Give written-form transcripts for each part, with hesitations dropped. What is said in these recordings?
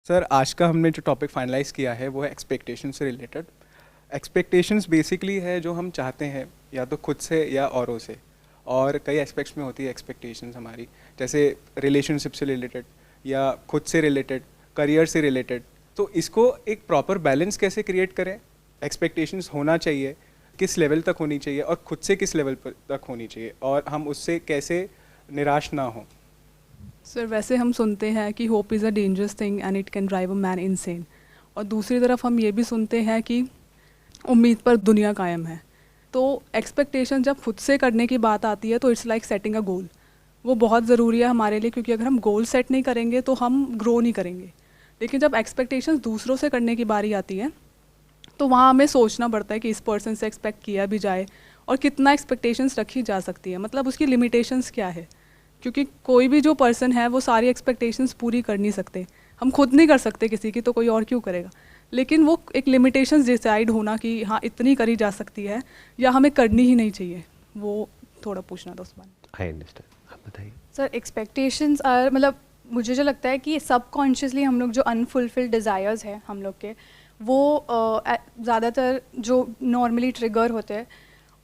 Sir आज का हमने जो टॉपिक फाइनलाइज किया है वो है एक्सपेक्टेशन से रिलेटेड। एक्सपेक्टेशंस बेसिकली है जो हम चाहते हैं या तो खुद से या औरों से, और कई एस्पेक्ट्स में होती है एक्सपेक्टेशंस हमारी, जैसे रिलेशनशिप से रिलेटेड या खुद से रिलेटेड, करियर से रिलेटेड। तो इसको एक प्रॉपर बैलेंस कैसे क्रिएट करें? एक्सपेक्टेशंस होना चाहिए, किस लेवल तक होनी चाहिए और खुद से किस लेवल तक होनी चाहिए, और हम उससे कैसे निराश ना हों। सर वैसे हम सुनते हैं कि hope is a dangerous thing and it can drive a man insane, और दूसरी तरफ हम ये भी सुनते हैं कि उम्मीद पर दुनिया कायम है। तो एक्सपेक्टेशन जब खुद से करने की बात आती है तो इट्स लाइक सेटिंग अ गोल। वो बहुत ज़रूरी है हमारे लिए, क्योंकि अगर हम गोल सेट नहीं करेंगे तो हम ग्रो नहीं करेंगे। लेकिन जब एक्सपेक्टेशंस दूसरों से करने की बारी आती है तो वहाँ हमें सोचना पड़ता है कि इस पर्सन से एक्सपेक्ट किया भी जाए और कितना एक्सपेक्टेशंस रखी जा सकती है, मतलब उसकी लिमिटेशंस क्या है। क्योंकि कोई भी जो पर्सन है वो सारी एक्सपेक्टेशंस पूरी कर नहीं सकते। हम खुद नहीं कर सकते किसी की, तो कोई और क्यों करेगा। लेकिन वो एक लिमिटेशंस डिसाइड होना कि हाँ इतनी करी जा सकती है या हमें करनी ही नहीं चाहिए, वो थोड़ा पूछना था उस बारे। आई अंडरस्टैंड, आप बताइए। सर एक्सपेक्टेशंस आर मतलब मुझे जो लगता है कि सबकॉन्शियसली हम लोग जो अनफुलफिल्ड डिज़ायर्स हैं हम लोग के, वो ज़्यादातर जो नॉर्मली ट्रिगर होते हैं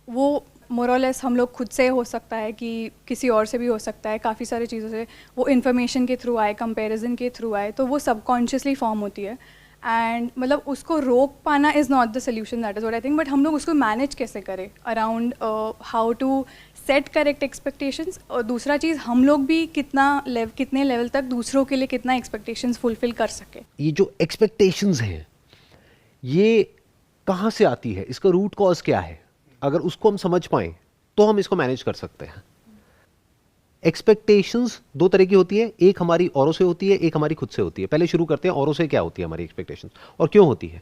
वो मोरलेस हम लोग खुद से हो सकता है कि किसी और से भी हो सकता है, काफ़ी सारी चीज़ों से वो इन्फॉर्मेशन के थ्रू आए, कंपैरिजन के थ्रू आए, तो वो सबकॉन्शियसली फॉर्म होती है। एंड मतलब उसको रोक पाना is not the solution, that is what I think. But हम लोग उसको मैनेज कैसे करें around how to set correct expectations, और दूसरा चीज़ हम लोग भी कितने लेवल तक दूसरों के लिए कितना एक्सपेक्टेशंस फुलफिल कर सके। ये जो एक्सपेक्टेशंस हैं ये कहाँ से आती है, इसका रूट कॉज क्या है? अगर उसको हम समझ पाए तो हम इसको मैनेज कर सकते हैं। एक्सपेक्टेशंस दो तरह की होती है, एक हमारी औरों से होती है, एक हमारी खुद से होती है। पहले शुरू करते हैं औरों से क्या होती है हमारी एक्सपेक्टेशंस और क्यों होती है।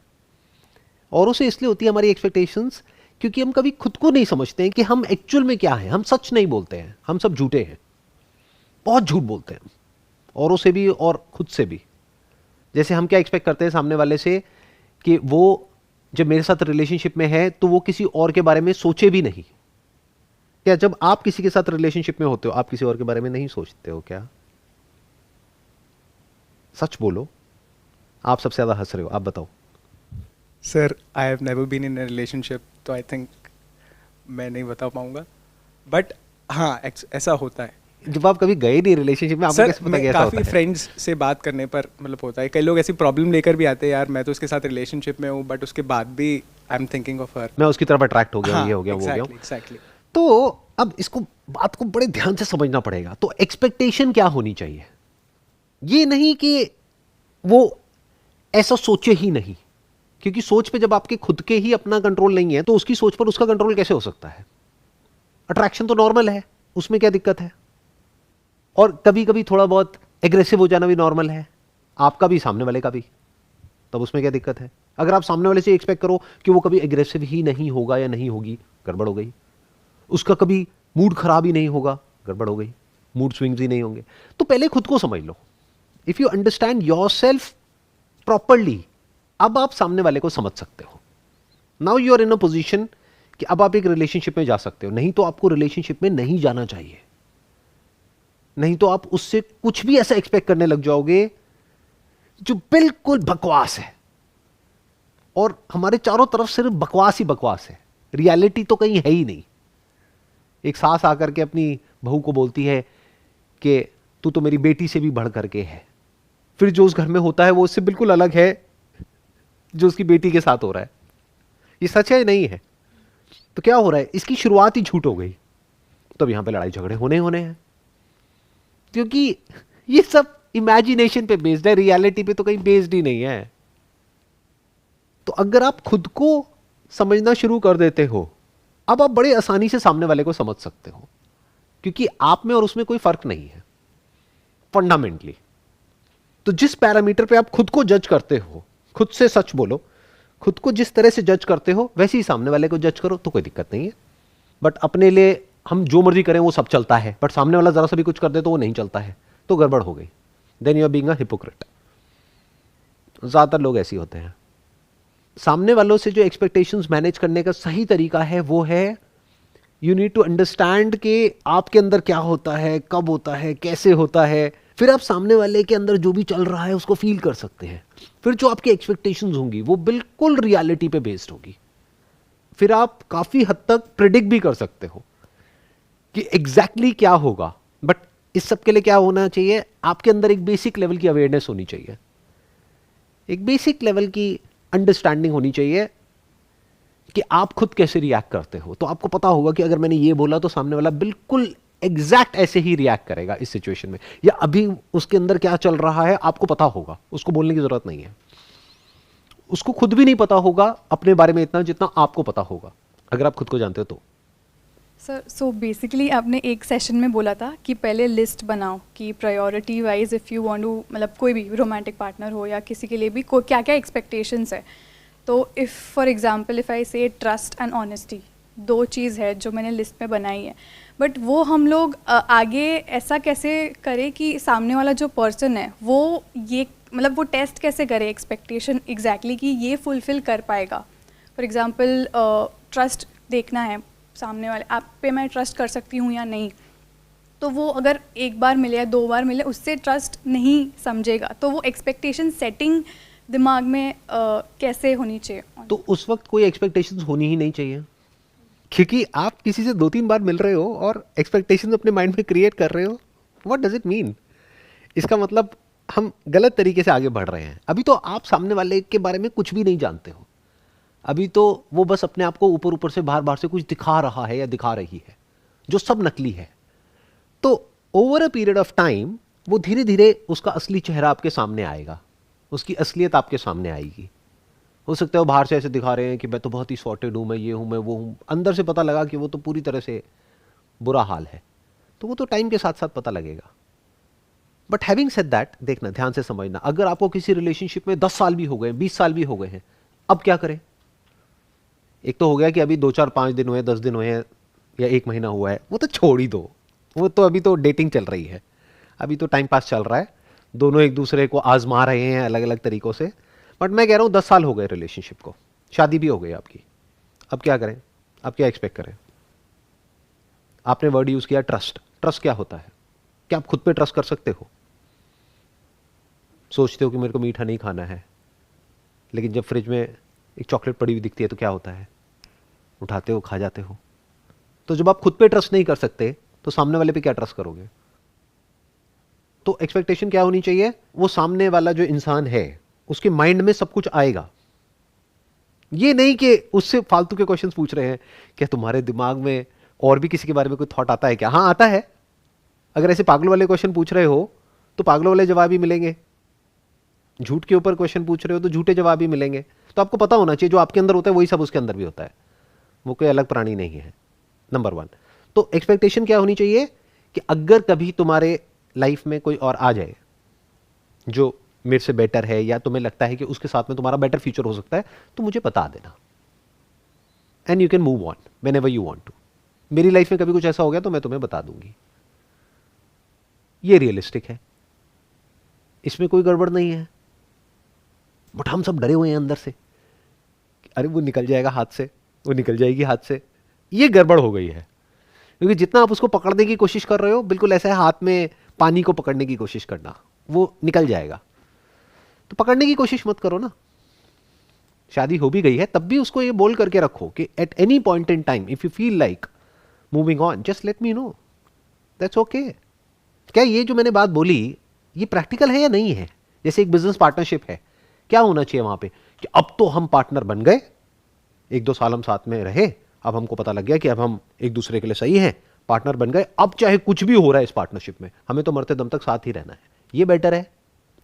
औरों से इसलिए होती है हमारी एक्सपेक्टेशंस क्योंकि हम कभी खुद को नहीं समझते हैं कि हम एक्चुअल में क्या हैं। हम सच नहीं बोलते हैं, हम सब झूठे हैं, बहुत झूठ बोलते हैं, औरों से भी और खुद से भी। जैसे हम क्या एक्सपेक्ट करते हैं सामने वाले से कि वो जब मेरे साथ रिलेशनशिप में है तो वो किसी और के बारे में सोचे भी नहीं। क्या जब आप किसी के साथ रिलेशनशिप में होते हो आप किसी और के बारे में नहीं सोचते हो क्या? सच बोलो, आप सबसे ज्यादा हंस रहे हो, आप बताओ। Sir I have never been in a relationship, तो आई थिंक मैं नहीं बता पाऊंगा, बट हाँ ऐसा होता है। जब आप कभी गए नहीं रिलेशनशिप में, आपको सर कैसे पता मैं कि ऐसा काफ़ी होता है? फ्रेंड्स से बात करने पर मतलब होता है, कई लोग ऐसी प्रॉब्लम लेकर भी आते हैं, यार मैं तो उसके साथ रिलेशनशिप में हूँ बट उसके बाद भी I am thinking of her, मैं उसकी तरफ अट्रैक्ट हो गया हूं, हाँ ये हो गया, वो हो गया। एग्जैक्टली। तो अब इसको बात को बड़े ध्यान से समझना पड़ेगा। तो एक्सपेक्टेशन क्या होनी चाहिए? ये नहीं कि वो ऐसा सोचे ही नहीं, क्योंकि सोच पे जब आपके खुद के ही अपना कंट्रोल नहीं है तो उसकी सोच पर उसका कंट्रोल कैसे हो सकता है? अट्रैक्शन तो नॉर्मल है, उसमें क्या दिक्कत है? और कभी कभी थोड़ा बहुत एग्रेसिव हो जाना भी नॉर्मल है, आपका भी सामने वाले का भी, तब उसमें क्या दिक्कत है? अगर आप सामने वाले से एक्सपेक्ट करो कि वो कभी एग्रेसिव ही नहीं होगा या नहीं होगी, गड़बड़ हो गई। उसका कभी मूड खराब ही नहीं होगा, गड़बड़ हो गई, मूड स्विंग्स ही नहीं होंगे। तो पहले खुद को समझ लो। If you understand yourself properly, अब आप सामने वाले को समझ सकते हो। Now you are in a position कि अब आप एक रिलेशनशिप में जा सकते हो। नहीं तो आपको रिलेशनशिप में नहीं जाना चाहिए, नहीं तो आप उससे कुछ भी ऐसा एक्सपेक्ट करने लग जाओगे जो बिल्कुल बकवास है, और हमारे चारों तरफ सिर्फ बकवास ही बकवास है, रियलिटी तो कहीं है ही नहीं। एक सास आकर के अपनी बहू को बोलती है कि तू तो मेरी बेटी से भी बढ़ करके है, फिर जो उस घर में होता है वो उससे बिल्कुल अलग है जो उसकी बेटी के साथ हो रहा है। ये सच है नहीं है? तो क्या हो रहा है, इसकी शुरुआत ही झूठ हो गई। तब यहां पे लड़ाई झगड़े होने होने हैं, क्योंकि ये सब इमेजिनेशन पे बेस्ड है, रियलिटी पे तो कहीं बेस्ड ही नहीं है। तो अगर आप खुद को समझना शुरू कर देते हो, अब आप बड़े आसानी से सामने वाले को समझ सकते हो, क्योंकि आप में और उसमें कोई फर्क नहीं है फंडामेंटली। तो जिस पैरामीटर पे आप खुद को जज करते हो, खुद से सच बोलो, खुद को जिस तरह से जज करते हो वैसे ही सामने वाले को जज करो, तो कोई दिक्कत नहीं है। बट अपने लिए हम जो मर्जी करें वो सब चलता है, बट सामने वाला जरा सा भी कुछ कर दे तो वो नहीं चलता है, तो गड़बड़ हो गई। Then you are being a hypocrite. ज्यादातर लोग ऐसे होते हैं। सामने वालों से जो एक्सपेक्टेशंस मैनेज करने का सही तरीका है वो है यू नीड टू अंडरस्टैंड कि आपके अंदर क्या होता है, कब होता है, कैसे होता है, फिर आप सामने वाले के अंदर जो भी चल रहा है उसको फील कर सकते हैं। फिर जो आपकी एक्सपेक्टेशंस होंगी वो बिल्कुल रियलिटी पे बेस्ड होगी। फिर आप काफी हद तक प्रिडिक्ट भी कर सकते हो कि एग्जैक्टली क्या होगा। बट इस सब के लिए क्या होना चाहिए, आपके अंदर एक बेसिक लेवल की अवेयरनेस होनी चाहिए, एक बेसिक लेवल की अंडरस्टैंडिंग होनी चाहिए कि आप खुद कैसे रिएक्ट करते हो। तो आपको पता होगा कि अगर मैंने ये बोला तो सामने वाला बिल्कुल एग्जैक्ट ऐसे ही रिएक्ट करेगा इस सिचुएशन में, या अभी उसके अंदर क्या चल रहा है आपको पता होगा, उसको बोलने की जरूरत नहीं है। उसको खुद भी नहीं पता होगा अपने बारे में इतना जितना आपको पता होगा, अगर आप खुद को जानते हो तो। सर सो बेसिकली आपने एक सेशन में बोला था कि पहले लिस्ट बनाओ कि priority wise if you want to, मतलब कोई भी रोमांटिक पार्टनर हो या किसी के लिए भी क्या क्या एक्सपेक्टेशंस है। तो if for example if I से ट्रस्ट एंड ऑनेस्टी, दो चीज़ है जो मैंने लिस्ट में बनाई है, बट वो हम लोग आगे ऐसा कैसे करें कि सामने वाला जो पर्सन है वो ये मतलब वो टेस्ट कैसे करे एक्सपेक्टेशन एग्जैक्टली कि ये फुलफ़िल कर पाएगा। फॉर एग्जांपल ट्रस्ट देखना है सामने वाले आप पे, मैं ट्रस्ट कर सकती हूँ या नहीं। तो वो अगर एक बार मिले या दो बार मिले उससे ट्रस्ट नहीं समझेगा, तो वो एक्सपेक्टेशन सेटिंग दिमाग में कैसे होनी चाहिए। तो उस वक्त कोई एक्सपेक्टेशंस होनी ही नहीं चाहिए, क्योंकि आप किसी से 2-3 बार मिल रहे हो और एक्सपेक्टेशंस अपने माइंड में क्रिएट कर रहे हो। What does it mean? इसका मतलब हम गलत तरीके से आगे बढ़ रहे हैं। अभी तो आप सामने वाले के बारे में कुछ भी नहीं जानते हो, अभी तो वो बस अपने आप को ऊपर ऊपर से बाहर बाहर से कुछ दिखा रहा है या दिखा रही है, जो सब नकली है। तो over a period of time वो धीरे धीरे उसका असली चेहरा आपके सामने आएगा, उसकी असलियत आपके सामने आएगी। हो सकता है वो बाहर से ऐसे दिखा रहे हैं कि मैं तो बहुत ही सॉर्टेड हूँ, मैं ये हूँ, मैं वो हूँ, अंदर से पता लगा कि वो तो पूरी तरह से बुरा हाल है। तो वो तो टाइम के साथ साथ पता लगेगा। बट हैविंग सेड दैट, देखना, ध्यान से समझना, अगर आपको किसी रिलेशनशिप में 10 साल भी हो गए, 20 साल भी हो गए हैं, अब क्या करें? एक तो हो गया कि अभी 2-4-5 दिन हुए, 10 दिन हुए हैं या 1 महीना हुआ है, वो तो छोड़ ही दो, वो तो अभी तो डेटिंग चल रही है, अभी तो टाइम पास चल रहा है, दोनों एक दूसरे को आजमा रहे हैं अलग अलग तरीकों से। बट मैं कह रहा हूँ 10 साल हो गए रिलेशनशिप को, शादी भी हो गई आपकी, अब क्या करें? अब क्या एक्सपेक्ट करें? आपने वर्ड यूज किया ट्रस्ट। ट्रस्ट क्या होता है? क्या आप खुद पे ट्रस्ट कर सकते हो? सोचते हो कि मेरे को मीठा नहीं खाना है, लेकिन जब फ्रिज में एक चॉकलेट पड़ी हुई दिखती है तो क्या होता है? उठाते हो, खा जाते हो। तो जब आप खुद पे ट्रस्ट नहीं कर सकते तो सामने वाले पे क्या ट्रस्ट करोगे? तो एक्सपेक्टेशन क्या होनी चाहिए? वो सामने वाला जो इंसान है उसके माइंड में सब कुछ आएगा। ये नहीं कि उससे फालतू के क्वेश्चंस पूछ रहे हैं, क्या तुम्हारे दिमाग में और भी किसी के बारे में कोई थॉट आता है क्या? हाँ, आता है। अगर ऐसे पागल वाले क्वेश्चन पूछ रहे हो तो पागल वाले जवाब ही मिलेंगे, झूठ के ऊपर क्वेश्चन पूछ रहे हो तो झूठे जवाब ही मिलेंगे। तो आपको पता होना चाहिए जो आपके अंदर होता है वही सब उसके अंदर भी होता है, वो कोई अलग प्राणी नहीं है। नंबर 1। तो एक्सपेक्टेशन क्या होनी चाहिए कि अगर कभी तुम्हारे लाइफ में कोई और आ जाए जो मेरे से बेटर है, या तुम्हें लगता है कि उसके साथ में तुम्हारा बेटर फ्यूचर हो सकता है, तो मुझे बता देना, and you can move on whenever you want to. मेरी लाइफ में कभी कुछ ऐसा हो गया तो मैं तुम्हें बता दूंगी। ये रियलिस्टिक है, इसमें कोई गड़बड़ नहीं है। बट हम सब डरे हुए हैं अंदर से, अरे वो निकल जाएगा हाथ से, वो निकल जाएगी हाथ से। ये गड़बड़ हो गई है, क्योंकि जितना आप उसको पकड़ने की कोशिश कर रहे हो, बिल्कुल ऐसा है हाथ में पानी को पकड़ने की कोशिश करना, वो निकल जाएगा। तो पकड़ने की कोशिश मत करो ना। शादी हो भी गई है तब भी उसको ये बोल करके रखो कि at any point in time if you feel like moving on, just let me know, that's okay. क्या ये जो मैंने बात बोली ये प्रैक्टिकल है या नहीं है? जैसे एक बिजनेस पार्टनरशिप है, क्या होना चाहिए वहां पे कि अब तो हम पार्टनर बन गए, 1-2 साल हम साथ में रहे, अब हमको पता लग गया कि अब हम एक दूसरे के लिए सही हैं, पार्टनर बन गए, अब चाहे कुछ भी हो रहा है इस पार्टनरशिप में, हमें तो मरते दम तक साथ ही रहना है। ये बेटर है?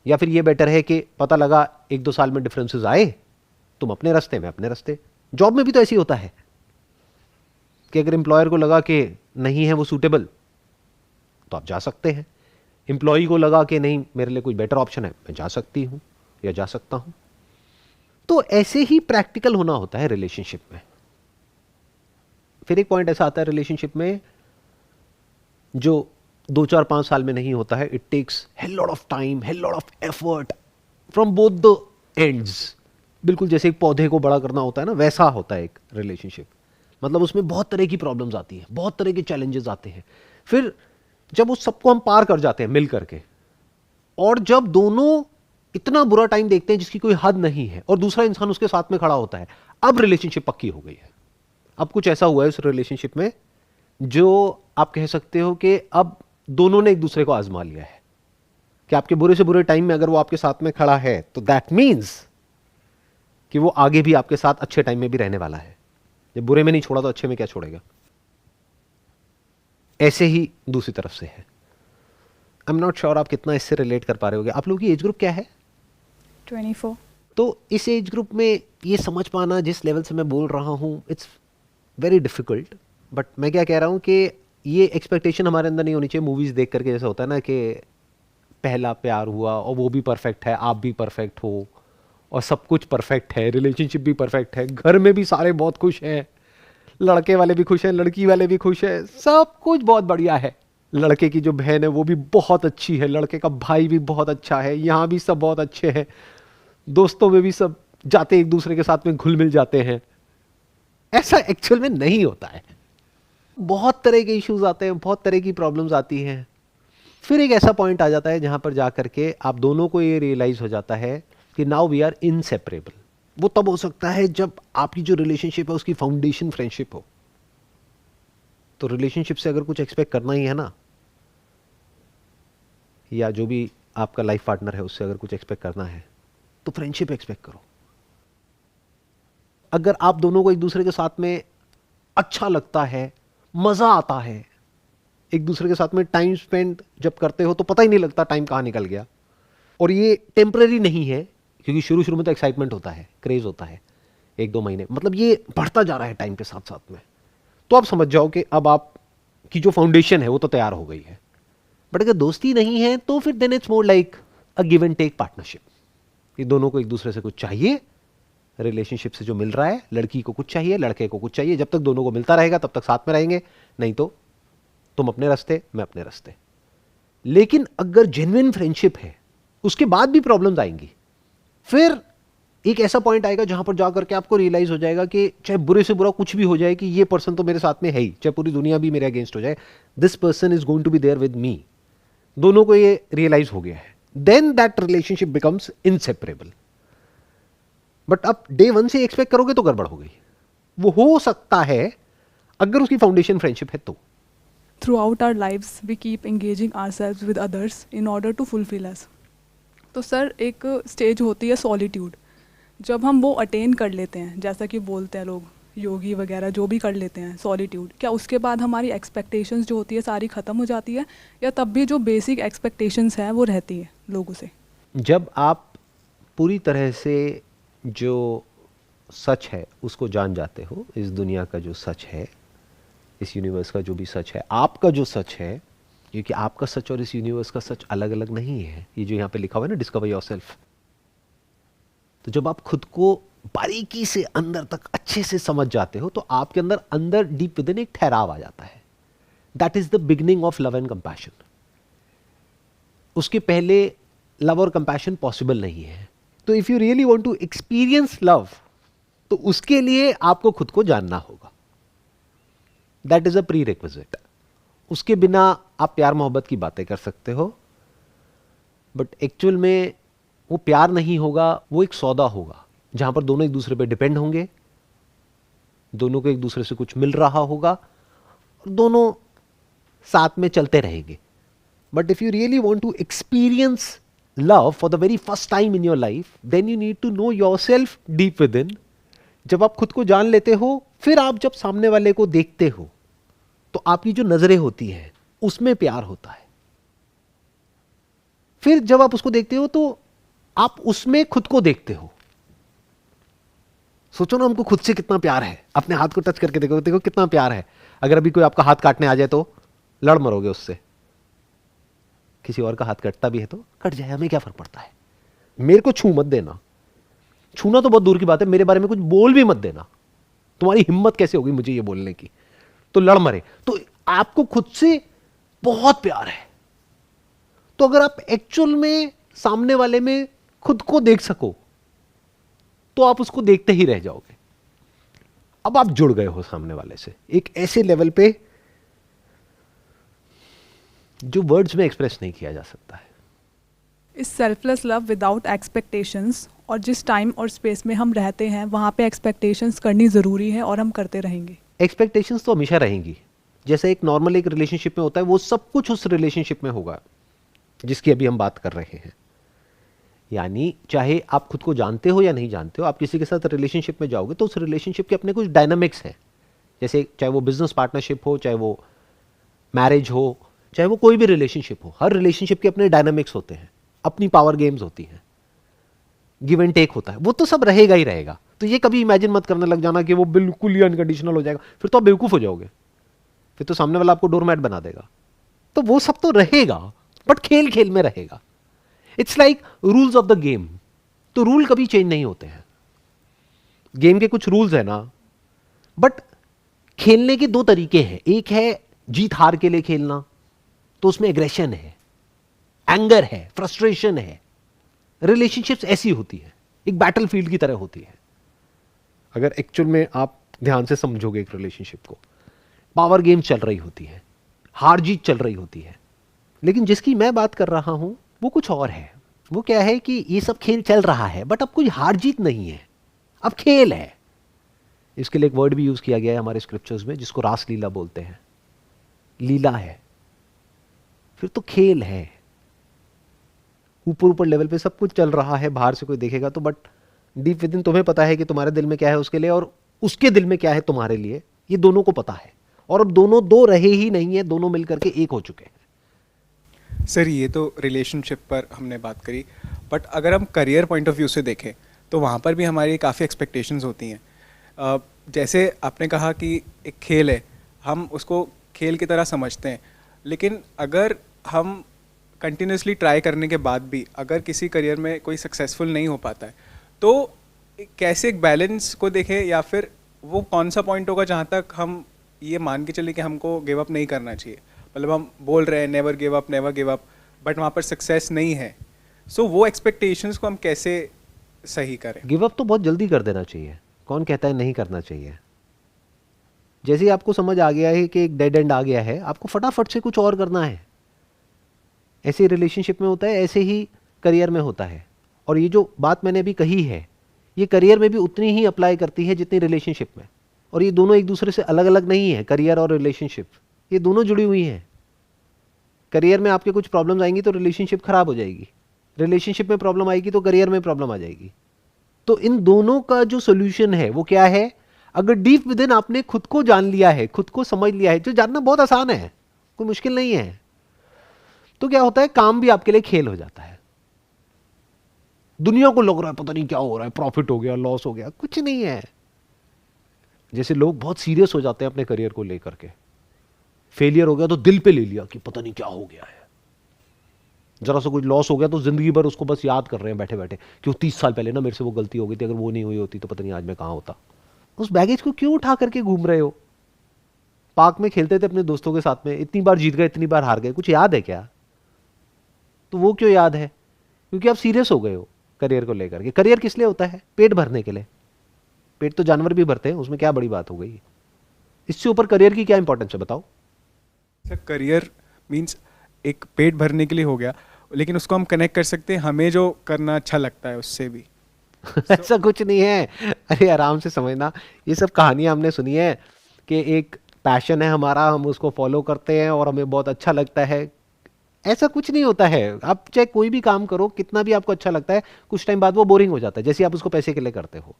या फिर ये बेटर है कि पता लगा 1-2 साल में डिफरेंसेस आए, तुम अपने रास्ते में अपने रास्ते। जॉब में भी तो ऐसे ही होता है कि अगर एम्प्लॉयर को लगा कि नहीं है वो सूटेबल तो आप जा सकते हैं, एम्प्लॉई को लगा कि नहीं मेरे लिए कोई बेटर ऑप्शन है, मैं जा सकती हूं या जा सकता हूं। तो ऐसे ही प्रैक्टिकल होना होता है रिलेशनशिप में। फिर एक पॉइंट ऐसा आता है रिलेशनशिप में जो 2-4-5 साल में नहीं होता है। It takes hell lot of time, hell lot of effort from both the ends. बिल्कुल जैसे एक पौधे को बड़ा करना होता है ना, वैसा होता है एक रिलेशनशिप। मतलब उसमें बहुत तरह की प्रॉब्लम्स आती हैं, बहुत तरह के चैलेंजेस आते हैं। फिर जब उस सबको हम पार कर जाते हैं मिल करके, और जब दोनों इतना बुरा टाइम देखते हैं जिसकी कोई हद नहीं है और दूसरा इंसान उसके साथ में खड़ा होता है, अब रिलेशनशिप पक्की हो गई है। अब कुछ ऐसा हुआ है उस रिलेशनशिप में जो आप कह सकते हो कि अब दोनों ने एक दूसरे को आजमा लिया है कि आपके बुरे से बुरे टाइम में अगर वो आपके साथ में खड़ा है तो दैट मीन्स कि वो आगे भी आपके साथ अच्छे टाइम में भी रहने वाला है। जब बुरे में नहीं छोड़ा तो अच्छे में क्या छोड़ेगा। ऐसे ही दूसरी तरफ से है। आई एम नॉट श्योर आप कितना इससे रिलेट कर पा रहे होगे। आप लोगों की एज ग्रुप क्या है? 24। तो इस एज ग्रुप में ये समझ पाना जिस लेवल से मैं बोल रहा हूं, इट्स वेरी डिफिकल्ट। बट मैं क्या कह रहा हूं कि ये एक्सपेक्टेशन हमारे अंदर नहीं होनी चाहिए मूवीज देख करके, जैसा होता है ना कि पहला प्यार हुआ और वो भी परफेक्ट है, आप भी परफेक्ट हो और सब कुछ परफेक्ट है, रिलेशनशिप भी परफेक्ट है, घर में भी सारे बहुत खुश हैं, लड़के वाले भी खुश हैं, लड़की वाले भी खुश हैं, सब कुछ बहुत बढ़िया है। लड़के की जो बहन है वो भी बहुत अच्छी है, लड़के का भाई भी बहुत अच्छा है, यहाँ भी सब बहुत अच्छे हैं, दोस्तों में भी सब जाते एक दूसरे के साथ में घुल मिल जाते हैं। ऐसा एक्चुअल में नहीं होता है। बहुत तरह के इश्यूज आते हैं, बहुत तरह की प्रॉब्लम्स आती हैं। फिर एक ऐसा पॉइंट आ जाता है जहां पर जाकर के आप दोनों को ये रियलाइज हो जाता है कि नाउ वी आर इनसेपरेबल। वो तब हो सकता है जब आपकी जो रिलेशनशिप है उसकी फाउंडेशन फ्रेंडशिप हो। तो रिलेशनशिप से अगर कुछ एक्सपेक्ट करना ही है ना, या जो भी आपका लाइफ पार्टनर है उससे अगर कुछ एक्सपेक्ट करना है तो फ्रेंडशिप एक्सपेक्ट करो। अगर आप दोनों को एक दूसरे के साथ में अच्छा लगता है, मजा आता है, एक दूसरे के साथ में टाइम स्पेंड जब करते हो तो पता ही नहीं लगता टाइम कहां निकल गया, और ये टेम्पररी नहीं है, क्योंकि शुरू शुरू में तो एक्साइटमेंट होता है, क्रेज होता है, 1-2 महीने, मतलब ये बढ़ता जा रहा है टाइम के साथ साथ में, तो आप समझ जाओ कि अब आप की जो फाउंडेशन है वो तो तैयार हो गई है। बट अगर दोस्ती नहीं है तो फिर then it's more like a give and take partnership, कि दोनों को एक दूसरे से कुछ चाहिए, रिलेशनशिप से जो मिल रहा है, लड़की को कुछ चाहिए, लड़के को कुछ चाहिए, जब तक दोनों को मिलता रहेगा तब तक साथ में रहेंगे, नहीं तो तुम अपने रास्ते मैं अपने रास्ते। लेकिन अगर जेन्युइन फ्रेंडशिप है उसके बाद भी प्रॉब्लम्स आएंगी। फिर एक ऐसा पॉइंट आएगा जहां पर जाकर के आपको रियलाइज हो जाएगा कि चाहे बुरे से बुरा कुछ भी हो जाए, कि ये पर्सन तो मेरे साथ में है ही, चाहे पूरी दुनिया भी मेरे अगेंस्ट हो जाए, this person is going to be there with me. दोनों को ये रियलाइज हो गया है, then that relationship becomes inseparable. But अब डे 1 से एक्सपेक्ट करोगे तो गड़बड़ हो गई। वो हो सकता है अगर उसकी फाउंडेशन फ्रेंडशिप है तो। Throughout our lives, we keep engaging ourselves with others in order to fulfill us. तो सर एक स्टेज होती है सॉलिट्यूड, जब हम वो अटेन कर लेते हैं, जैसा कि बोलते हैं लोग योगी वगैरह जो भी कर लेते हैं सॉलिट्यूड, क्या उसके बाद हमारी एक्सपेक्टेशंस जो होती है सारी ख़त्म हो जाती है, या तब भी जो बेसिक एक्सपेक्टेशंस हैं वो रहती है लोगों से? जब आप पूरी तरह से जो सच है उसको जान जाते हो, इस दुनिया का जो सच है, इस यूनिवर्स का जो भी सच है, आपका जो सच है, क्योंकि आपका सच और इस यूनिवर्स का सच अलग अलग नहीं है, ये जो यहाँ पे लिखा हुआ है ना, डिस्कवर योरसेल्फ। तो जब आप खुद को बारीकी से अंदर तक अच्छे से समझ जाते हो तो आपके अंदर डीप विदिन एक ठहराव आ जाता है। That is the beginning of love and compassion. उसके पहले लव और कंपैशन पॉसिबल नहीं है। तो if you really want to experience love, तो उसके लिए आपको खुद को जानना होगा। That is a prerequisite. उसके बिना आप प्यार मोहब्बत की बातें कर सकते हो, बट एक्चुअल में वो प्यार नहीं होगा, वो एक सौदा होगा जहां पर दोनों एक दूसरे पे डिपेंड होंगे, दोनों को एक दूसरे से कुछ मिल रहा होगा और दोनों साथ में चलते रहेंगे। But if you really want to experience love for the very first time in your life, then you need to know yourself deep within. जब आप खुद को जान लेते हो, फिर आप जब सामने वाले को देखते हो तो आपकी जो नजरें होती हैं उसमें प्यार होता है। फिर जब आप उसको देखते हो तो आप उसमें खुद को देखते हो। सोचो ना, हमको खुद से कितना प्यार है। अपने हाथ को टच करके देखो, देखो कितना प्यार है। अगर अभी कोई आपका हाथ काटने आ जाए तो लड़ मरोगे उससे। किसी और का हाथ कटता भी है तो कट जाए, हमें क्या फर्क पड़ता है। मेरे को छू मत देना, छूना तो बहुत दूर की बात है, मेरे बारे में कुछ बोल भी मत देना। तुम्हारी हिम्मत कैसे होगी मुझे ये बोलने की, तो लड़ मरे। तो आपको खुद से बहुत प्यार है। तो अगर आप एक्चुअल में सामने वाले में खुद को देख सको तो आप उसको देखते ही रह जाओगे। अब आप जुड़ गए हो सामने वाले से एक ऐसे लेवल पे जो वर्ड्स में एक्सप्रेस नहीं किया जा सकता है। इस सेल्फलेस लव विदाउट एक्सपेक्टेशंस, और जिस टाइम और स्पेस में हम रहते हैं वहाँ पे एक्सपेक्टेशंस करनी ज़रूरी है और हम करते रहेंगे। एक्सपेक्टेशंस तो हमेशा रहेंगी, जैसे एक नॉर्मल एक रिलेशनशिप में होता है, वो सब कुछ उस रिलेशनशिप में होगा जिसकी अभी हम बात कर रहे हैं। यानी चाहे आप खुद को जानते हो या नहीं जानते हो, आप किसी के साथ रिलेशनशिप में जाओगे तो उस रिलेशनशिप के अपने कुछ डायनामिक्स हैं। जैसे चाहे वो बिजनेस पार्टनरशिप हो, चाहे वो मैरिज हो, चाहे वो कोई भी रिलेशनशिप हो, हर रिलेशनशिप के अपने डायनामिक्स होते हैं, अपनी पावर गेम्स होती हैं, गिव एंड टेक होता है, वो तो सब रहेगा ही रहेगा। तो ये कभी इमेजिन मत करने लग जाना कि वो बिल्कुल ही अनकंडीशनल हो जाएगा, फिर तो आप बेवकूफ हो जाओगे, फिर तो सामने वाला आपको डोरमैट बना देगा। तो वो सब तो रहेगा, बट खेल खेल में रहेगा। It's like rules of the game. तो रूल कभी चेंज नहीं होते हैं। गेम के कुछ रूल्स है ना, बट खेलने के दो तरीके हैं। एक है जीत हार के लिए खेलना, तो उसमें एग्रेशन है, एंगर है, फ्रस्ट्रेशन है। रिलेशनशिप्स ऐसी होती है, एक बैटलफील्ड की तरह होती है। अगर एक्चुअल में आप ध्यान से समझोगे एक रिलेशनशिप को, पावर गेम चल रही होती है, हार जीत चल रही होती है। लेकिन जिसकी मैं बात कर रहा हूं वो कुछ और है। वो क्या है कि ये सब खेल चल रहा है, बट अब कोई हार जीत नहीं है, अब खेल है। इसके लिए एक वर्ड भी यूज किया गया है हमारे स्क्रिप्चर्स में, जिसको रासलीला बोलते हैं। लीला है, फिर तो खेल है। ऊपर ऊपर लेवल पे सब कुछ चल रहा है, बाहर से कोई देखेगा तो, बट डीप विद इन तुम्हें पता है कि तुम्हारे दिल में क्या है उसके लिए, और उसके दिल में क्या है तुम्हारे लिए, ये दोनों को पता है। और अब दोनों दो रहे ही नहीं है, दोनों मिलकर के एक हो चुके हैं। सर ये तो रिलेशनशिप पर हमने बात करी, बट अगर हम करियर पॉइंट ऑफ व्यू से देखें तो वहाँ पर भी हमारी काफ़ी एक्सपेक्टेशंस होती हैं। जैसे आपने कहा कि एक खेल है, हम उसको खेल की तरह समझते हैं, लेकिन अगर हम कंटिन्यूसली ट्राई करने के बाद भी अगर किसी करियर में कोई सक्सेसफुल नहीं हो पाता है, तो कैसे एक बैलेंस को देखें, या फिर वो कौन सा पॉइंट होगा जहाँ तक हम ये मान के चले कि हमको गिव अप नहीं करना चाहिए। मतलब हम बोल रहे हैं नेवर गिव अप, बट वहाँ पर सक्सेस नहीं है। सो वो एक्सपेक्टेशंस को हम कैसे सही करें? गिव अप तो बहुत जल्दी कर देना चाहिए, कौन कहता है नहीं करना चाहिए। जैसे ही आपको समझ आ गया है कि एक डेड एंड आ गया है, आपको फटाफट से कुछ और करना है। ऐसे रिलेशनशिप में होता है, ऐसे ही करियर में होता है। और ये जो बात मैंने अभी कही है, ये करियर में भी उतनी ही अप्लाई करती है जितनी रिलेशनशिप में। और ये दोनों एक दूसरे से अलग अलग नहीं है, करियर और रिलेशनशिप, ये दोनों जुड़ी हुई हैं। करियर में आपके कुछ प्रॉब्लम्स आएंगी तो रिलेशनशिप खराब हो जाएगी, रिलेशनशिप में प्रॉब्लम आएगी तो करियर में प्रॉब्लम आ जाएगी। तो इन दोनों का जो सोल्यूशन है वो क्या है? अगर डीप विद इन आपने खुद को जान लिया है, खुद को समझ लिया है, जो जानना बहुत आसान है, कोई मुश्किल नहीं है, तो क्या होता है, काम भी आपके लिए खेल हो जाता है। दुनिया को लग रहा है पता नहीं क्या हो रहा है, प्रॉफिट हो गया, लॉस हो गया, कुछ नहीं है। जैसे लोग बहुत सीरियस हो जाते हैं अपने करियर को लेकर के, फेलियर हो गया तो दिल पे ले लिया कि पता नहीं क्या हो गया है। जरा सा कुछ लॉस हो गया तो जिंदगी भर उसको बस याद कर रहे हैं बैठे बैठे कि 30 साल पहले ना मेरे से वो गलती हो गई थी, अगर वो नहीं हुई होती तो पता नहीं आज मैं कहां होता। उस बैगेज को क्यों उठा करके घूम रहे हो? पार्क में खेलते थे अपने दोस्तों के साथ में, इतनी बार जीत गए, इतनी बार हार गए, कुछ याद है क्या? तो वो क्यों याद है? क्योंकि आप सीरियस हो गए हो करियर को लेकर के। करियर किस लिए होता है? पेट भरने के लिए। पेट तो जानवर भी भरते हैं, उसमें क्या बड़ी बात हो गई? इससे ऊपर करियर की क्या इंपॉर्टेंस है बताओ? सर करियर मीन्स एक पेट भरने के लिए हो गया, लेकिन उसको हम कनेक्ट कर सकते हैं हमें जो करना अच्छा लगता है उससे भी। ऐसा कुछ नहीं है। अरे आराम से समझना, ये सब कहानियां हमने सुनी है कि एक पैशन है हमारा, हम उसको फॉलो करते हैं और हमें बहुत अच्छा लगता है। ऐसा कुछ नहीं होता है। आप चाहे कोई भी काम करो, कितना भी आपको अच्छा लगता है, कुछ टाइम बाद वो बोरिंग हो जाता है, जैसे आप उसको पैसे के लिए करते हो।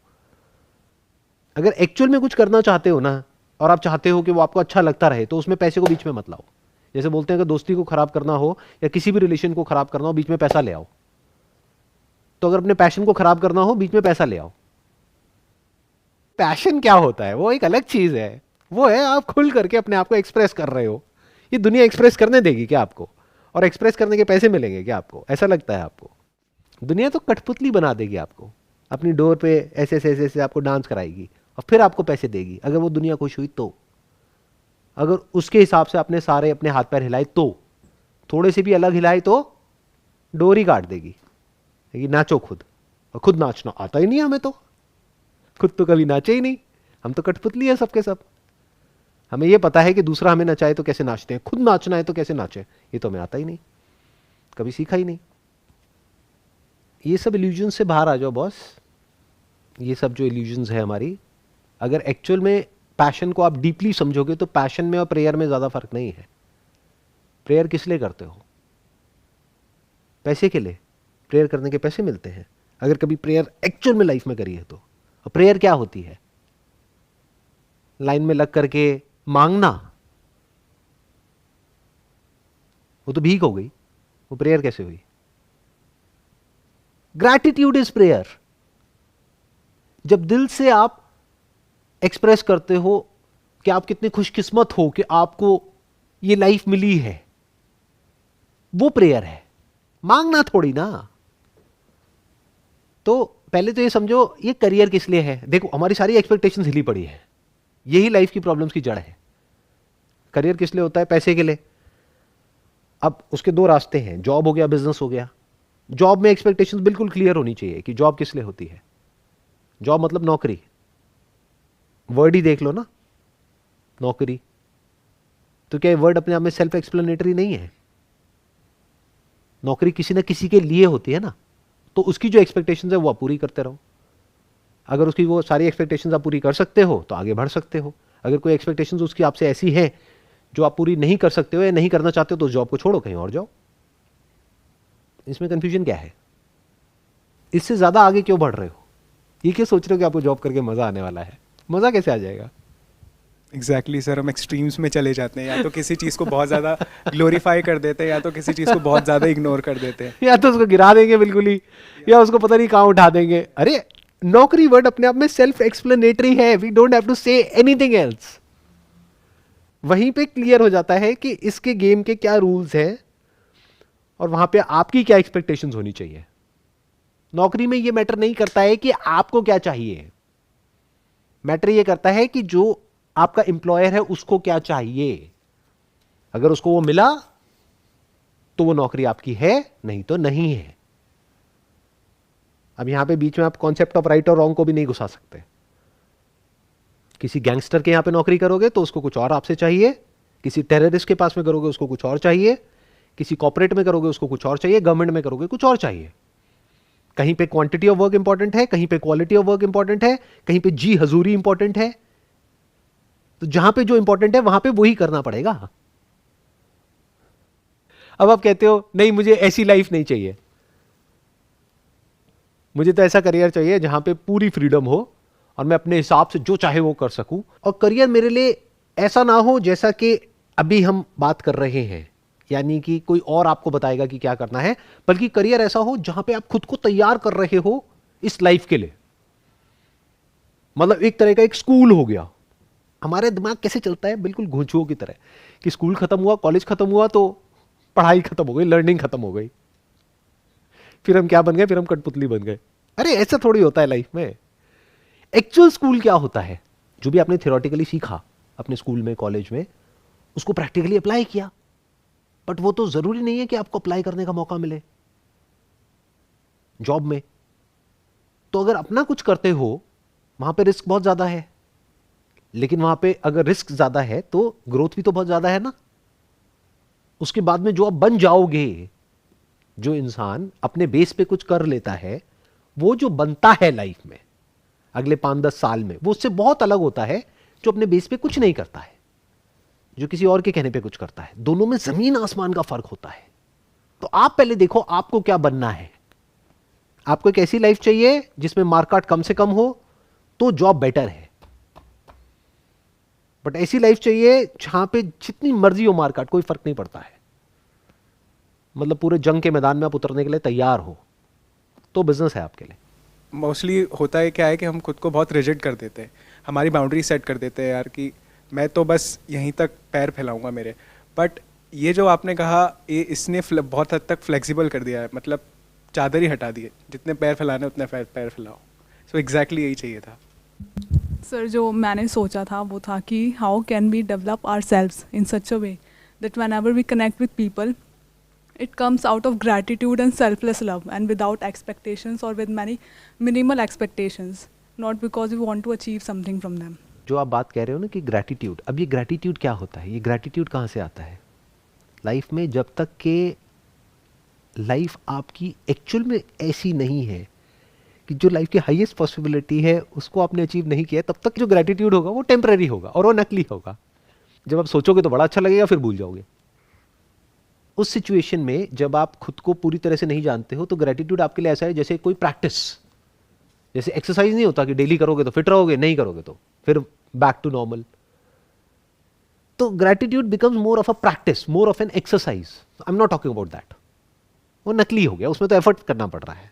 अगर एक्चुअल में कुछ करना चाहते हो ना, और आप चाहते हो कि वो आपको अच्छा लगता रहे, तो उसमें पैसे को बीच में मत लाओ। जैसे बोलते हैं अगर दोस्ती को खराब करना हो या किसी भी रिलेशन को खराब करना हो, बीच में पैसा ले आओ। तो अगर अपने पैशन को खराब करना हो, बीच में पैसा ले आओ। पैशन क्या होता है? वो एक अलग चीज है। वो है आप खुल करके अपने आप को एक्सप्रेस कर रहे हो। ये दुनिया एक्सप्रेस करने देगी क्या आपको? और एक्सप्रेस करने के पैसे मिलेंगे क्या आपको? ऐसा लगता है आपको? दुनिया तो कठपुतली बना देगी आपको, अपनी डोर पे ऐसे ऐसे ऐसे आपको डांस कराएगी और फिर आपको पैसे देगी। अगर वो दुनिया खुश हुई तो, अगर उसके हिसाब से आपने सारे अपने हाथ पैर हिलाए तो, थोड़े से भी अलग हिलाए तो डोर ही काट देगी कि नाचो खुद। और खुद नाचना आता ही नहीं हमें, तो खुद तो कभी नाचे ही नहीं। हम तो कठपुतली है सबके सब। हमें ये पता है कि दूसरा हमें नचाए तो कैसे नाचते हैं, खुद नाचना है तो कैसे नाचे, ये तो हमें आता ही नहीं, कभी सीखा ही नहीं। ये सब इल्यूजन से बाहर आ जाओ बॉस। ये सब जो इल्यूजन्स है हमारी, अगर एक्चुअल में पैशन को आप डीपली समझोगे तो पैशन में और प्रेयर में ज़्यादा फर्क नहीं है। प्रेयर किस लिए करते हो? पैसे के लिए। प्रेयर करने के पैसे मिलते हैं। अगर कभी प्रेयर एक्चुअल में लाइफ में करी है तो। और प्रेयर क्या होती है? लाइन में लग करके मांगना, वो तो भीख हो गई, वो प्रेयर कैसे हुई? Gratitude is prayer. जब दिल से आप एक्सप्रेस करते हो कि आप कितने खुशकिस्मत हो कि आपको ये लाइफ मिली है, वो प्रेयर है, मांगना थोड़ी ना। तो पहले तो ये समझो ये करियर किस लिए है। देखो हमारी सारी एक्सपेक्टेशंस हिली पड़ी है, यही लाइफ की प्रॉब्लम्स की जड़ है। करियर किस लिए होता है? पैसे के लिए। अब उसके दो रास्ते हैं, जॉब हो गया, बिजनेस हो गया। जॉब में एक्सपेक्टेशंस बिल्कुल क्लियर होनी चाहिए कि जॉब किस लिए होती है। जॉब मतलब नौकरी, वर्ड ही देख लो ना, नौकरी। तो क्या ये वर्ड अपने आप में सेल्फ एक्सप्लेनेटरी नहीं है? नौकरी किसी ना किसी के लिए होती है ना, तो उसकी जो एक्सपेक्टेशंस है वो आप पूरी करते रहो। अगर उसकी वो सारी एक्सपेक्टेशंस आप पूरी कर सकते हो तो आगे बढ़ सकते हो। अगर कोई एक्सपेक्टेशंस उसकी आपसे ऐसी है जो आप पूरी नहीं कर सकते हो या नहीं करना चाहते हो तो उस जॉब को छोड़ो, कहीं और जाओ। इसमें कंफ्यूजन क्या है? इससे ज्यादा आगे क्यों बढ़ रहे हो? ये क्या सोच रहे हो कि आपको जॉब करके मजा आने वाला है? मजा कैसे आ जाएगा? एग्जैक्टली सर, हम एक्सट्रीम्स में चले जाते हैं, या तो किसी चीज़ को बहुत ज़्यादा ग्लोरीफाई कर देते हैं या तो किसी चीज़ को बहुत ज़्यादा इग्नोर कर देते हैं। या तो उसको गिरा देंगे बिल्कुल ही, या उसको पता नहीं कहां उठा देंगे। अरे नौकरी वर्ड अपने आप में सेल्फ एक्सप्लेनेटरी है, we don't have to say anything else. वहीं पे क्लियर हो जाता है कि इसके गेम के क्या रूल्स हैं और वहां पे आपकी क्या एक्सपेक्टेशंस होनी चाहिए। नौकरी में ये मैटर नहीं करता है कि आपको क्या चाहिए, मैटर ये करता है कि जो आपका एम्प्लॉयर है उसको क्या चाहिए। अगर उसको वो मिला तो वो नौकरी आपकी है, नहीं तो नहीं है। अब यहां पे बीच में आप कॉन्सेप्ट ऑफ राइट और रॉन्ग को भी नहीं घुसा सकते। किसी गैंगस्टर के यहां पे नौकरी करोगे तो उसको कुछ और आपसे चाहिए, किसी टेररिस्ट के पास में करोगे उसको कुछ और चाहिए, किसी कॉर्पोरेट में करोगे उसको कुछ और चाहिए, गवर्नमेंट में करोगे कुछ और चाहिए। कहीं पे क्वांटिटी ऑफ वर्क इंपॉर्टेंट है, कहीं पे क्वालिटी ऑफ वर्क इंपॉर्टेंट है, कहीं पे जी हजूरी इंपॉर्टेंट है। तो जहां पे जो इंपॉर्टेंट है वहां पे वही करना पड़ेगा। अब आप कहते हो नहीं मुझे ऐसी लाइफ नहीं चाहिए, मुझे तो ऐसा करियर चाहिए जहां पे पूरी फ्रीडम हो और मैं अपने हिसाब से जो चाहे वो कर सकूं, और करियर मेरे लिए ऐसा ना हो जैसा कि अभी हम बात कर रहे हैं, यानी कि कोई और आपको बताएगा कि क्या करना है, बल्कि करियर ऐसा हो जहां पे आप खुद को तैयार कर रहे हो इस लाइफ के लिए। मतलब एक तरह का एक स्कूल हो गया। हमारे दिमाग कैसे चलता है, बिल्कुल घुंचुओं की तरह, कि स्कूल खत्म हुआ, कॉलेज खत्म हुआ तो पढ़ाई खत्म हो गई, लर्निंग खत्म हो गई, फिर हम क्या बन गए, फिर हम कठपुतली बन गए। अरे ऐसा थोड़ी होता है लाइफ में। एक्चुअल स्कूल क्या होता है? जो भी आपने थियोरेटिकली सीखा अपने स्कूल में, कॉलेज में, उसको प्रैक्टिकली अप्लाई किया। बट वो तो जरूरी नहीं है कि आपको अप्लाई करने का मौका मिले जॉब में। तो अगर अपना कुछ करते हो वहां पे रिस्क बहुत ज्यादा है, लेकिन वहां पे अगर रिस्क ज्यादा है तो ग्रोथ भी तो बहुत ज्यादा है ना। उसके बाद में जो आप बन जाओगे, जो इंसान अपने बेस पे कुछ कर लेता है, वो जो बनता है लाइफ में अगले 5-10 साल में, वो उससे बहुत अलग होता है जो अपने बेस पे कुछ नहीं करता है, जो किसी और के कहने पे कुछ करता है। दोनों में जमीन आसमान का फर्क होता है। तो आप पहले देखो आपको क्या बनना है। आपको एक ऐसी लाइफ चाहिए जिसमें मार्कआउट कम से कम हो तो जॉब बेटर है, बट ऐसी लाइफ चाहिए जहां पे जितनी मर्जी हो मार्कआउट कोई फर्क नहीं पड़ता है, मतलब पूरे जंग के मैदान में आप उतरने के लिए तैयार हो, तो बिजनेस है आपके लिए। मोस्टली होता है क्या है कि हम खुद को बहुत रिजिड कर देते हैं, हमारी बाउंड्री सेट कर देते हैं यार कि मैं तो बस यहीं तक पैर फैलाऊंगा मेरे। बट ये जो आपने कहा ये इसने बहुत हद तक फ्लेक्सिबल कर दिया है, मतलब चादर ही हटा दी है, जितने पैर फैलाने उतने पैर फैलाओ। सो एग्जैक्टली यही चाहिए था। सर जो मैंने सोचा था वो था कि how can we develop ourselves in such a way that whenever we connect with people it comes out of gratitude and selfless love and without expectations or with many minimal expectations, not because we want to achieve something from them. जो आप बात कह रहे हो ना कि gratitude, अब ये ग्रैटिट्यूड क्या होता है, ये ग्रैटिट्यूड कहाँ से आता है लाइफ में? जब तक के लाइफ आपकी एक्चुअल में ऐसी नहीं है कि जो लाइफ की हाईएस्ट पॉसिबिलिटी है उसको आपने अचीव नहीं किया, तब तक जो ग्रैटिट्यूड होगा वो टेम्पररी होगा और वो नकली होगा। जब आप सोचोगे तो बड़ा अच्छा लगेगा, फिर भूल जाओगे। उस सिचुएशन में जब आप खुद को पूरी तरह से नहीं जानते हो तो ग्रैटिट्यूड आपके लिए ऐसा है जैसे कोई प्रैक्टिस, जैसे एक्सरसाइज नहीं होता कि डेली करोगे तो फिट रहोगे, नहीं करोगे तो फिर बैक टू नॉर्मल। तो gratitude becomes more of a practice, more of an exercise. I am not talking about that, वो नकली हो गया, उसमें तो एफर्ट करना पड़ रहा है।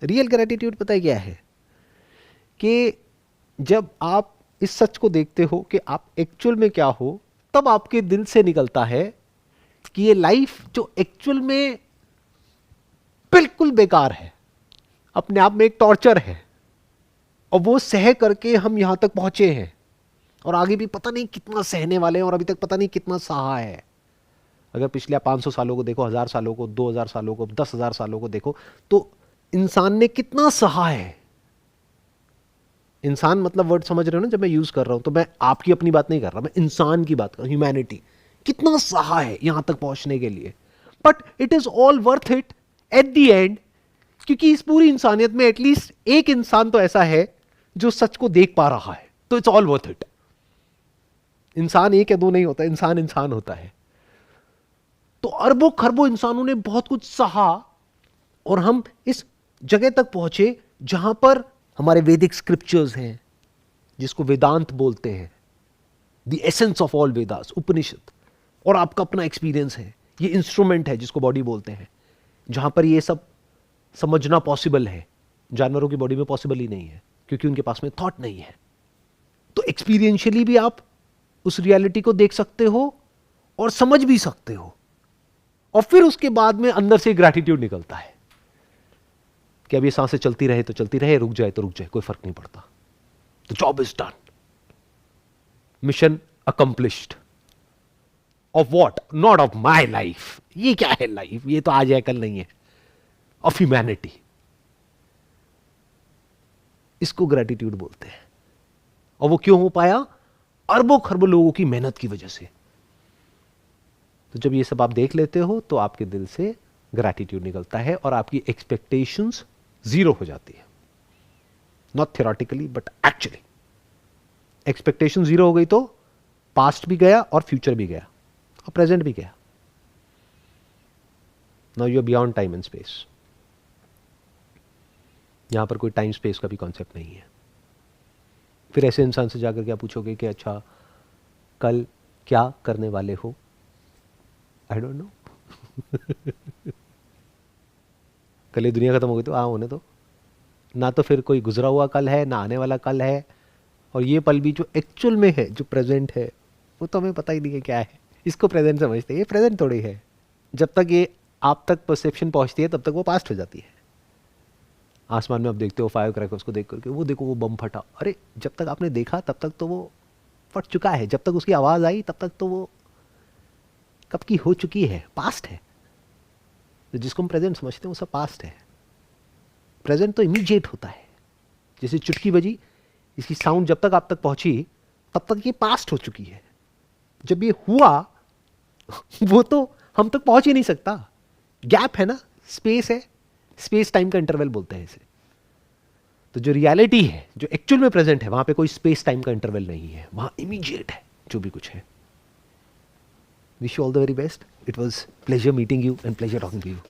रियल ग्रैटिट्यूड पता है क्या है कि जब आप इस सच को देखते हो कि आप एक्चुअल में क्या हो, तब आपके दिल से निकलता है कि ये लाइफ जो एक्चुअल में बिल्कुल बेकार है, अपने आप में एक टॉर्चर है, और वो सह करके हम यहां तक पहुंचे हैं और आगे भी पता नहीं कितना सहने वाले हैं और अभी तक पता नहीं कितना सहा है। अगर पिछले 500 सालों को देखो, 1000 सालों को, 2000 सालों को, 10,000 सालों को देखो तो इंसान ने कितना सहा है। इंसान मतलब वर्ड समझ रहे हो ना जब मैं यूज कर रहा हूं, तो मैं आपकी अपनी बात नहीं कर रहा, मैं इंसान की बात कर रहा हूं। ह्यूमैनिटी कितना सहा है यहां तक पहुंचने के लिए, but it is all worth it at the end, क्योंकि इस पूरी इंसानियत में एटलीस्ट एक इंसान तो ऐसा है जो सच को देख पा रहा है, तो इट्स ऑल वर्थ इट। इंसान एक या दो नहीं होता, इंसान इंसान होता है। तो अरबों खरबों इंसानों ने बहुत कुछ सहा और हम इस जगह तक पहुंचे जहां पर हमारे वैदिक स्क्रिप्चर्स हैं, जिसको वेदांत बोलते हैं, the essence of all Vedas, Upanishad, और आपका अपना एक्सपीरियंस है। ये इंस्ट्रूमेंट है जिसको बॉडी बोलते हैं, जहां पर ये सब समझना पॉसिबल है। जानवरों की बॉडी में पॉसिबल ही नहीं है क्योंकि उनके पास में थॉट नहीं है। तो एक्सपीरियंशियली भी आप उस रियलिटी को देख सकते हो और समझ भी सकते हो, और फिर उसके बाद में अंदर से ग्रैटिट्यूड निकलता है कि अब ये सांसें चलती रहे तो चलती रहे, रुक जाए तो रुक जाए, कोई फर्क नहीं पड़ता। The job is done, mission accomplished. Of what? Not of my life. ये क्या है लाइफ? ये तो आज है कल नहीं है। Of humanity. इसको ग्रैटिट्यूड बोलते हैं। और वो क्यों हो पाया? अरबों खरबों लोगों की मेहनत की वजह से। तो जब ये सब आप देख लेते हो तो आपके दिल से ग्रैटिट्यूड निकलता है और आपकी एक्सपेक्टेशंस जीरो हो जाती है। Not theoretically but actually. Expectation zero हो गई तो पास्ट भी गया और फ्यूचर भी गया और प्रेजेंट भी गया। Now you are beyond time and space. यहां पर कोई टाइम स्पेस का भी कॉन्सेप्ट नहीं है। फिर ऐसे इंसान से जाकर क्या पूछोगे कि अच्छा कल क्या करने वाले हो? I don't know. कल ये दुनिया खत्म हो गई तो होने दो। ना तो फिर कोई गुजरा हुआ कल है, ना आने वाला कल है, और ये पल भी जो एक्चुअल में है, जो प्रेजेंट है, वो तो हमें पता ही नहीं है क्या है। इसको प्रेजेंट समझते हैं, ये प्रेजेंट थोड़ी है। जब तक ये आप तक परसेप्शन पहुंचती है तब तक वो पास्ट हो जाती है। आसमान में आप देखते हो फायर क्रैकर्स को देख करके, वो देखो वो बम फटा, अरे जब तक आपने देखा तब तक तो वो फट चुका है, जब तक उसकी आवाज आई तब तक तो वो कब की हो चुकी है, पास्ट है। तो जिसको हम प्रेजेंट समझते हैं वो सब पास्ट है। प्रेजेंट तो इमीडिएट होता है। जैसे चुटकी बजी, इसकी साउंड जब तक आप तक पहुंची तब तक ये पास्ट हो चुकी है। जब ये हुआ वो तो हम तक पहुंच ही नहीं सकता, गैप है ना, स्पेस है, स्पेस टाइम का इंटरवल बोलते हैं इसे। तो जो रियलिटी है, जो एक्चुअल में प्रेजेंट है, वहां पे कोई स्पेस टाइम का इंटरवल नहीं है, वहां इमीडिएट है जो भी कुछ है। Wish you all the very best. It was pleasure meeting you and pleasure talking to you.